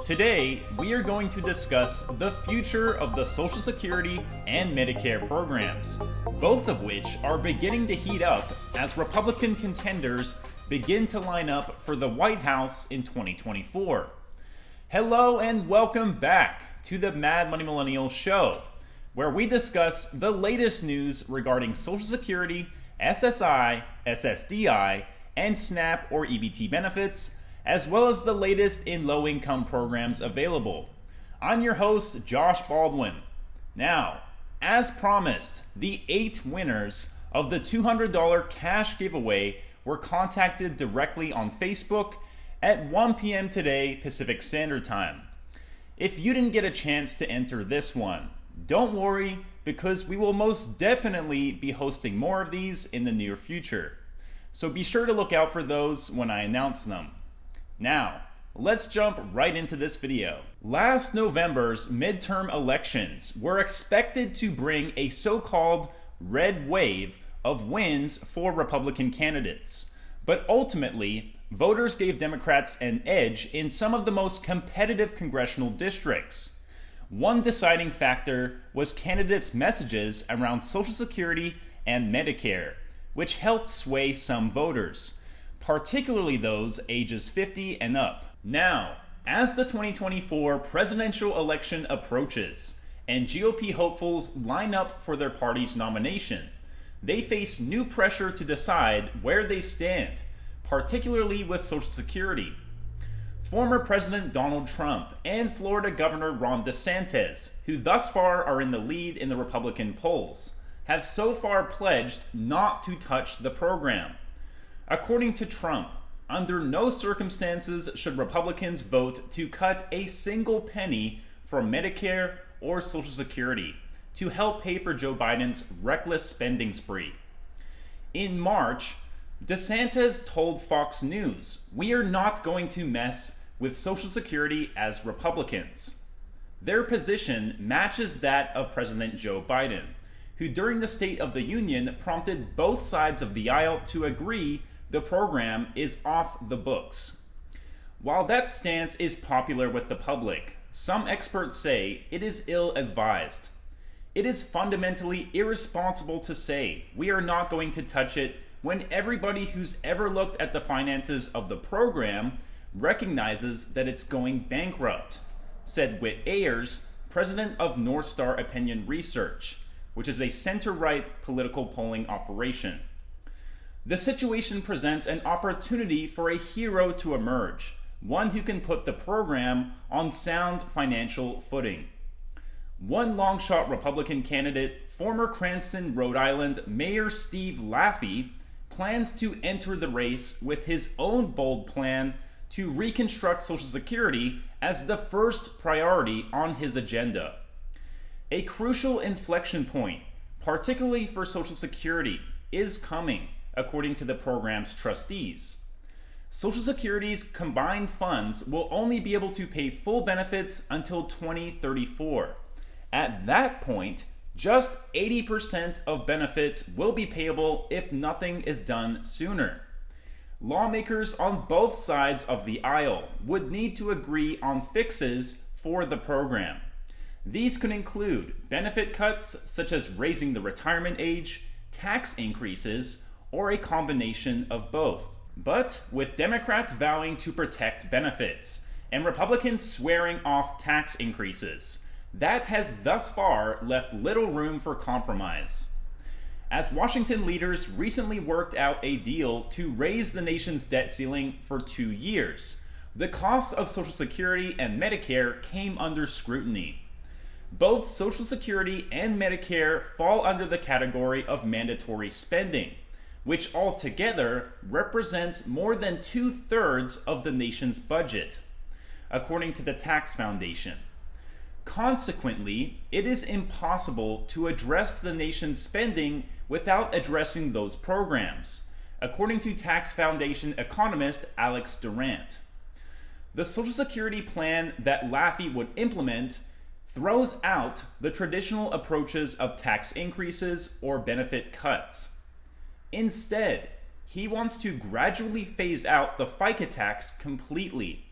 Today, we are going to discuss the future of the Social Security and Medicare programs, both of which are beginning to heat up as Republican contenders begin to line up for the White House in 2024. Hello and welcome back to the Mad Money Millennial show, where we discuss the latest news regarding Social Security, SSI, SSDI, and SNAP or EBT benefits, as well as the latest in low-income programs available. I'm your host, Josh Baldwin. Now, as promised, the 8 winners of the $200 cash giveaway were contacted directly on Facebook at 1 p.m. today Pacific Standard Time. If you didn't get a chance to enter this one, don't worry, because we will most definitely be hosting more of these in the near future. So be sure to look out for those when I announce them. Now, let's jump right into this video. Last November's midterm elections were expected to bring a so-called red wave of wins for Republican candidates, but ultimately, voters gave Democrats an edge in some of the most competitive congressional districts. One deciding factor was candidates' messages around Social Security and Medicare, which helped sway some voters, particularly those ages 50 and up. Now, as the 2024 presidential election approaches and GOP hopefuls line up for their party's nomination, they face new pressure to decide where they stand, particularly with Social Security. Former President Donald Trump and Florida Governor Ron DeSantis, who thus far are in the lead in the Republican polls, have so far pledged not to touch the program. According to Trump, under no circumstances should Republicans vote to cut a single penny from Medicare or Social Security to help pay for Joe Biden's reckless spending spree. In March, DeSantis told Fox News, "We are not going to mess with Social Security as Republicans." Their position matches that of President Joe Biden, who during the State of the Union prompted both sides of the aisle to agree the program is off the books. While that stance is popular with the public, some experts say it is ill-advised. It is fundamentally irresponsible to say we are not going to touch it when everybody who's ever looked at the finances of the program recognizes that it's going bankrupt, said Whit Ayers, president of North Star Opinion Research, which is a center-right political polling operation. The situation presents an opportunity for a hero to emerge, one who can put the program on sound financial footing. One long-shot Republican candidate, former Cranston, Rhode Island Mayor Steve Laffey, plans to enter the race with his own bold plan to reconstruct Social Security as the first priority on his agenda. A crucial inflection point, particularly for Social Security, is coming, according to the program's trustees. Social Security's combined funds will only be able to pay full benefits until 2034. At that point, just 80% of benefits will be payable if nothing is done sooner. Lawmakers on both sides of the aisle would need to agree on fixes for the program. These could include benefit cuts such as raising the retirement age, tax increases, or a combination of both. But with Democrats vowing to protect benefits and Republicans swearing off tax increases, that has thus far left little room for compromise. As Washington leaders recently worked out a deal to raise the nation's debt ceiling for 2 years, the cost of Social Security and Medicare came under scrutiny. Both Social Security and Medicare fall under the category of mandatory spending, which altogether represents more than 2/3 of the nation's budget, according to the Tax Foundation. Consequently, it is impossible to address the nation's spending without addressing those programs, according to Tax Foundation economist Alex Durant. The Social Security plan that Laffey would implement throws out the traditional approaches of tax increases or benefit cuts. Instead, he wants to gradually phase out the FICA tax completely.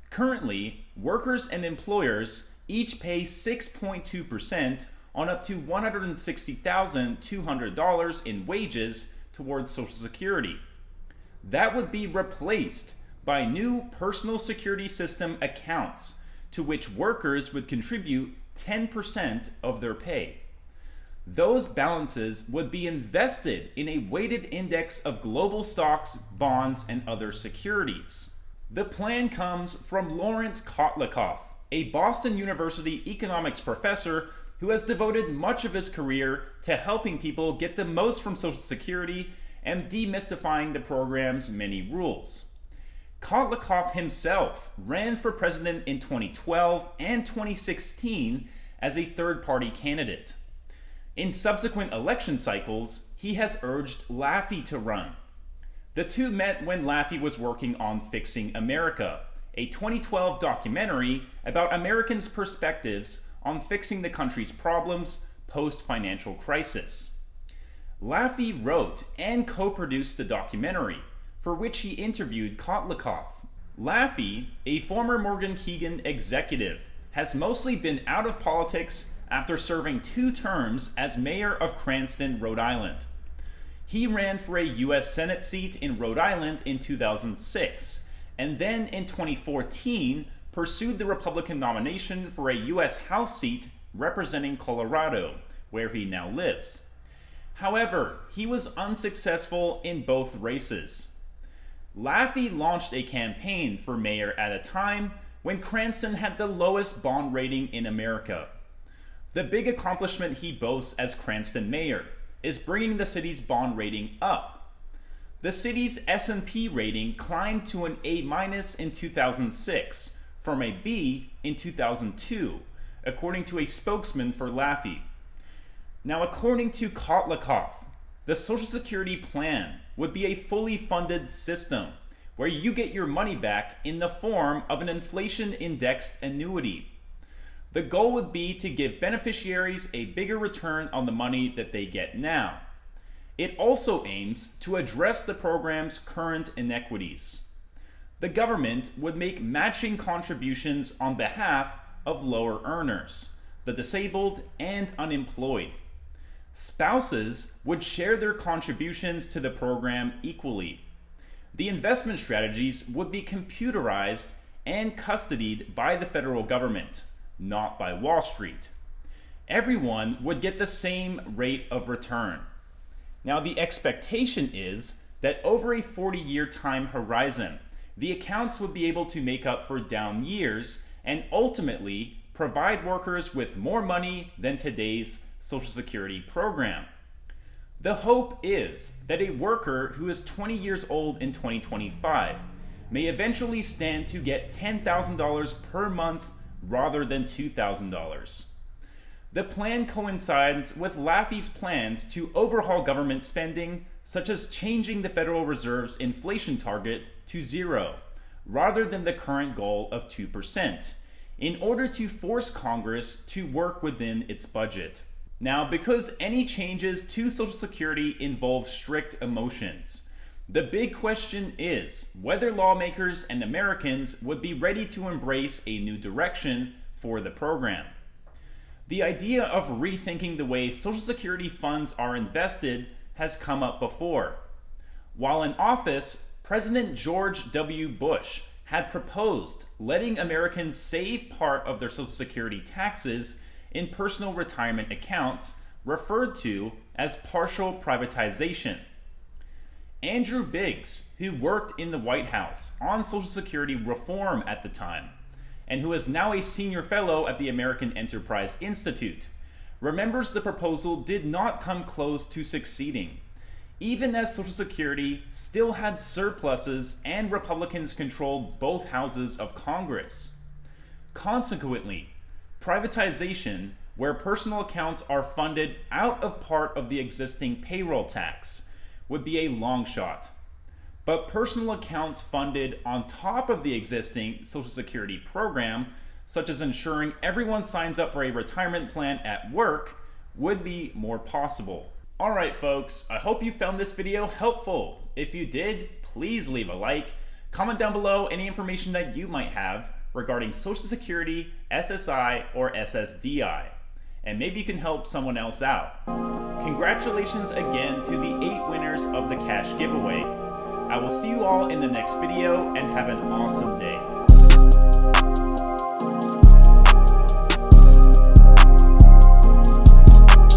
Currently, workers and employers each pay 6.2% on up to $160,200 in wages towards Social Security. That would be replaced by new personal security system accounts to which workers would contribute 10% of their pay. Those balances would be invested in a weighted index of global stocks, bonds, and other securities. The plan comes from Lawrence Kotlikov, a Boston University economics professor who has devoted much of his career to helping people get the most from Social Security and demystifying the program's many rules. Kotlikov himself ran for president in 2012 and 2016 as a third-party candidate. In subsequent election cycles, he has urged Laffey to run. The two met when Laffey was working on Fixing America, a 2012 documentary about Americans' perspectives on fixing the country's problems post-financial crisis. Laffey wrote and co-produced the documentary, for which he interviewed Kotlikov. Laffey, a former Morgan Keegan executive, has mostly been out of politics after serving 2 terms as mayor of Cranston, Rhode Island. He ran for a U.S. Senate seat in Rhode Island in 2006, and then in 2014 pursued the Republican nomination for a U.S. House seat representing Colorado, where he now lives. However, he was unsuccessful in both races. Laffey launched a campaign for mayor at a time when Cranston had the lowest bond rating in America. The big accomplishment he boasts as Cranston mayor is bringing the city's bond rating up. The city's S&P rating climbed to an A- in 2006 from a B in 2002, according to a spokesman for Laffey. Now, according to Kotlikov, the Social Security plan would be a fully funded system where you get your money back in the form of an inflation-indexed annuity. The goal would be to give beneficiaries a bigger return on the money that they get now. It also aims to address the program's current inequities. The government would make matching contributions on behalf of lower earners, the disabled, and unemployed. Spouses would share their contributions to the program equally. The investment strategies would be computerized and custodied by the federal government, not by Wall Street. Everyone would get the same rate of return. Now, the expectation is that over a 40-year time horizon, the accounts would be able to make up for down years and ultimately provide workers with more money than today's Social Security program. The hope is that a worker who is 20 years old in 2025 may eventually stand to get $10,000 per month rather than $2,000. The plan coincides with Laffey's plans to overhaul government spending, such as changing the Federal Reserve's inflation target to 0, rather than the current goal of 2%, in order to force Congress to work within its budget. Now, because any changes to Social Security involve strict emotions, the big question is whether lawmakers and Americans would be ready to embrace a new direction for the program. The idea of rethinking the way Social Security funds are invested has come up before. While in office, President George W. Bush had proposed letting Americans save part of their Social Security taxes in personal retirement accounts, referred to as partial privatization. Andrew Biggs, who worked in the White House on Social Security reform at the time, and who is now a senior fellow at the American Enterprise Institute, remembers the proposal did not come close to succeeding, even as Social Security still had surpluses and Republicans controlled both houses of Congress. Consequently, privatization, where personal accounts are funded out of part of the existing payroll tax, would be a long shot. But personal accounts funded on top of the existing Social Security program, such as ensuring everyone signs up for a retirement plan at work, would be more possible. Alright folks, I hope you found this video helpful. If you did, please leave a like, comment down below any information that you might have, regarding Social Security, SSI, or SSDI. And maybe you can help someone else out. Congratulations again to the 8 winners of the cash giveaway. I will see you all in the next video and have an awesome day.